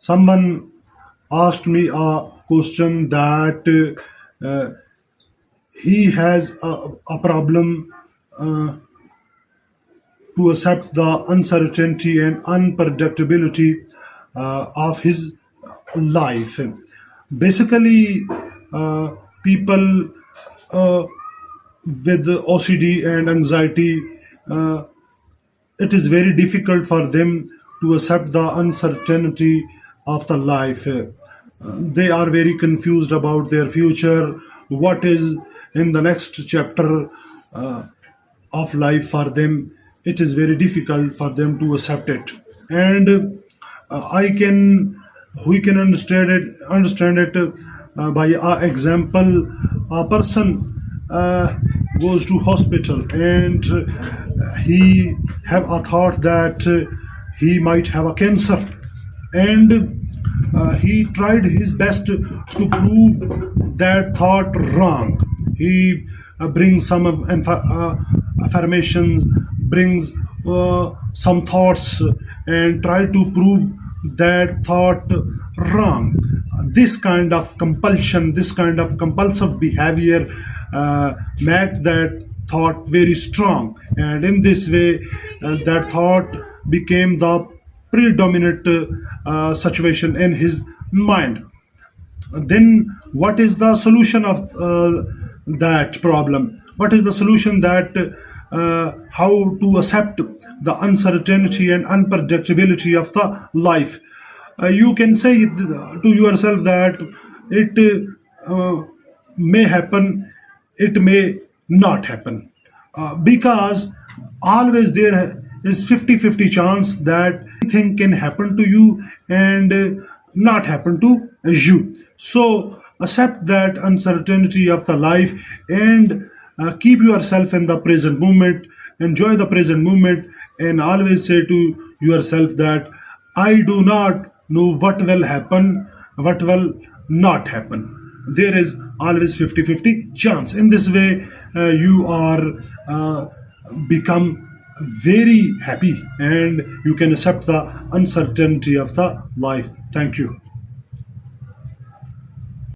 Someone asked me a question that he has a problem uh, to accept the uncertainty and unpredictability of his life. Basically, people uh, with OCD and anxiety, uh, it is very difficult for them to accept the uncertainty of the life. They are very confused about their future, what is in the next chapter uh, of life for them. It is very difficult for them to accept it. And I can we can understand it by a example. A person goes to hospital and he have a thought that he might have a cancer, and he tried his best to prove that thought wrong. He brings some affirmations, brings some thoughts, and try to prove that thought wrong. This kind of compulsion, this kind of compulsive behavior make that thought very strong, and in this way that thought became the predominant situation in his mind. Then what is the solution of that problem? What is the solution that how to accept the uncertainty and unpredictability of the life? You can say to yourself that it may happen, it may not happen, because always there is 50-50 chance that anything can happen to you and not happen to you. So accept that uncertainty of the life and keep yourself in the present moment, enjoy the present moment, and always say to yourself that I do not know what will happen, what will not happen. There is always 50-50 chance. In this way you are become very happy and you can accept the uncertainty of the life. Thank you.